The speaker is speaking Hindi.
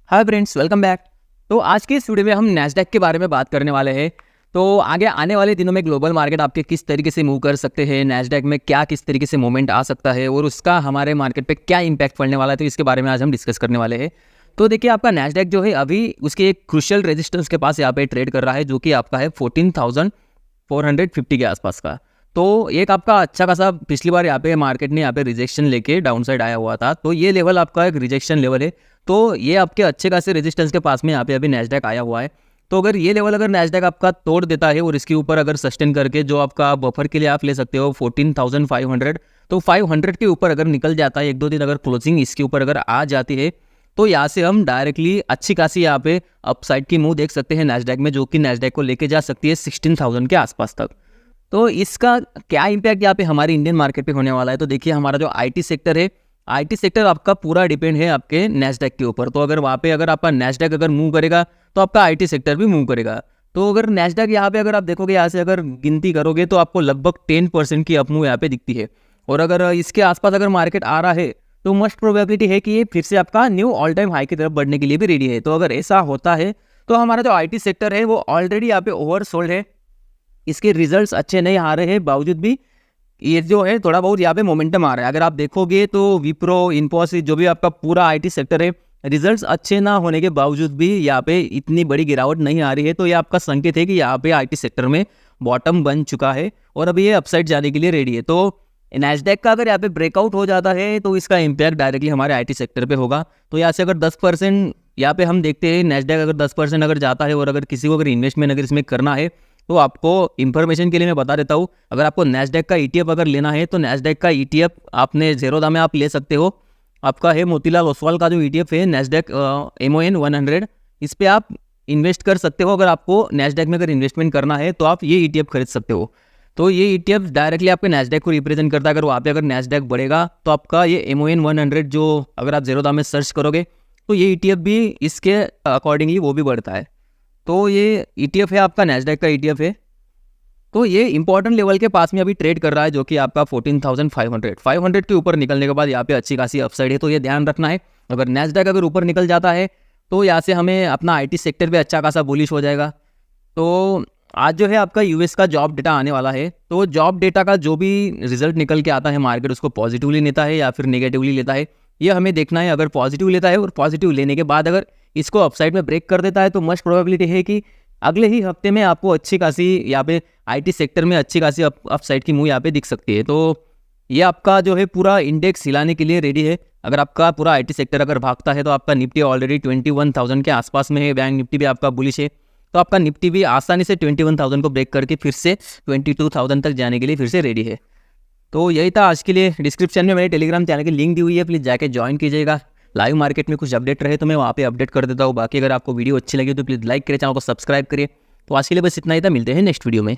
Hi friends, welcome back. तो आज की इस वीडियो में हम नैस्डैक के बारे में बात करने वाले हैं। तो आगे आने वाले दिनों में ग्लोबल मार्केट आपके किस तरीके से मूव कर सकते हैं, नैस्डैक में क्या किस तरीके से मूवमेंट आ सकता है और उसका हमारे मार्केट पे क्या इंपैक्ट पड़ने वाला है, तो इसके बारे में आज हम डिस्कस करने वाले हैं। तो देखिए, आपका नैस्डैक जो है अभी उसके एक क्रूशियल रेजिस्टेंस के पास यहाँ पे ट्रेड कर रहा है, जो कि आपका है 14,450 के आसपास का। तो एक आपका अच्छा खासा पिछली बार यहाँ पे मार्केट ने यहाँ पे रिजेक्शन लेके डाउन साइड आया हुआ था, तो ये लेवल आपका एक रिजेक्शन लेवल है। तो ये आपके अच्छे खासे रेजिस्टेंस के पास में यहाँ पे अभी नैस्डैक आया हुआ है। तो अगर ये लेवल अगर नैस्डैक आपका तोड़ देता है और इसके ऊपर अगर सस्टेन करके जो आपका बफर के लिए आप ले सकते हो 14,500, तो 500 के ऊपर अगर निकल जाता है, एक दो दिन अगर क्लोजिंग इसके ऊपर अगर आ जाती है, तो यहाँ से हम डायरेक्टली अच्छी खासी यहाँ पे अपसाइड की मूव देख सकते हैं नैस्डैक में, जो कि नैस्डैक को लेके जा सकती है 16,000 के आसपास तक। तो इसका क्या इम्पैक्ट यहाँ पे हमारे इंडियन मार्केट पे होने वाला है, तो देखिए हमारा जो आईटी सेक्टर है, आईटी सेक्टर आपका पूरा डिपेंड है आपके नैस्डैक के ऊपर। तो अगर वहाँ पे अगर आपका नैस्डैक अगर मूव करेगा तो आपका आईटी सेक्टर भी मूव करेगा। तो अगर नैस्डैक यहाँ पे अगर आप देखोगे, यहाँ से अगर गिनती करोगे तो आपको लगभग 10% की अप मूव यहाँ पे दिखती है। और अगर इसके आसपास अगर मार्केट आ रहा है तो मस्ट प्रोबेबिलिटी है कि ये फिर से आपका न्यू ऑल टाइम हाई की तरफ बढ़ने के लिए भी रेडी है। तो अगर ऐसा होता है तो हमारा जो आईटी सेक्टर है वो ऑलरेडी यहाँ पे ओवरसोल्ड है, इसके रिजल्ट्स अच्छे नहीं आ रहे हैं, बावजूद भी ये जो है थोड़ा बहुत यहाँ पे मोमेंटम आ रहा है। अगर आप देखोगे तो विप्रो, इन्फोसिस, जो भी आपका पूरा आईटी सेक्टर है, रिजल्ट्स अच्छे ना होने के बावजूद भी यहाँ पे इतनी बड़ी गिरावट नहीं आ रही है। तो ये आपका संकेत है कि यहाँ पे आईटी सेक्टर में बॉटम बन चुका है और अभी ये अपसाइड जाने के लिए रेडी है। तो नैस्डैक का अगर यहाँ पे ब्रेकआउट हो जाता है तो इसका इम्पैक्ट डायरेक्टली हमारे आईटी सेक्टर पे होगा। तो यहाँ से अगर 10% यहाँ पे हम देखते हैं, नैस्डैक अगर 10% अगर जाता है और अगर किसी को अगर इन्वेस्टमेंट अगर इसमें करना है, तो आपको इन्फॉर्मेशन के लिए मैं बता देता हूँ, अगर आपको नैस्डैक का ईटीएफ अगर लेना है तो नैस्डैक का ईटीएफ आपने ज़ेरोधा में आप ले सकते हो। आपका है मोतीलाल ओसवाल का जो ईटीएफ है नैस्डैक MON 100, इस पर आप इन्वेस्ट कर सकते हो। अगर आपको नैस्डैक में अगर इन्वेस्टमेंट करना है तो आप ये ईटीएफ खरीद सकते हो। तो ये ईटीएफ डायरेक्टली आपके नैस्डैक को रिप्रेजेंट करता है। अगर वहाँ पे अगर नैस्डैक बढ़ेगा तो आपका ये MON 100 जो अगर आप ज़ेरोधा में सर्च करोगे तो ये ईटीएफ भी इसके अकॉर्डिंगली वो भी बढ़ता है। तो ये ईटीएफ है आपका, नैस्डैक का ईटीएफ है। तो ये इंपॉर्टेंट लेवल के पास में अभी ट्रेड कर रहा है, जो कि आपका 14,500 के ऊपर निकलने के बाद यहाँ पे अच्छी खासी अपसाइड है। तो ये ध्यान रखना है, अगर नैस्डैक अगर ऊपर निकल जाता है तो यहाँ से हमें अपना आईटी सेक्टर पे अच्छा खासा बुलिश हो जाएगा। तो आज जो है आपका यूएस का जॉब डेटा आने वाला है। तो जॉब डेटा का जो भी रिजल्ट निकल के आता है, मार्केट उसको पॉजिटिवली लेता है या फिर नेगेटिवली लेता है, ये हमें देखना है। अगर पॉजिटिव लेता है और पॉजिटिव लेने के बाद अगर इसको अपसाइड में ब्रेक कर देता है तो मस्ट प्रोबेबिलिटी है कि अगले ही हफ्ते में आपको अच्छी खासी यहाँ पे आईटी सेक्टर में अच्छी खासी अपसाइड की मूव यहाँ पे दिख सकती है। तो ये आपका जो है पूरा इंडेक्स हिलाने के लिए रेडी है। अगर आपका पूरा आईटी सेक्टर अगर भागता है तो आपका निफ्टी ऑलरेडी 21,000 के आसपास में है, बैंक निफ्टी भी आपका बुलिश है। तो आपका निफ्टी भी आसानी से 21,000 को ब्रेक करके फिर से 22,000 तक जाने के लिए फिर से रेडी है। तो यही था आज के लिए। डिस्क्रिप्शन में मेरे टेलीग्राम चैनल की लिंक दी हुई है, प्लीज़ जाके ज्वाइन कीजिएगा। लाइव मार्केट में कुछ अपडेट रहे तो मैं वहाँ पे अपडेट कर देता हूँ। बाकी अगर आपको वीडियो अच्छी लगी तो प्लीज़ लाइक करिए, चैनल को सब्सक्राइब करिए। तो आज के लिए बस इतना ही था, मिलते हैं नेक्स्ट वीडियो में।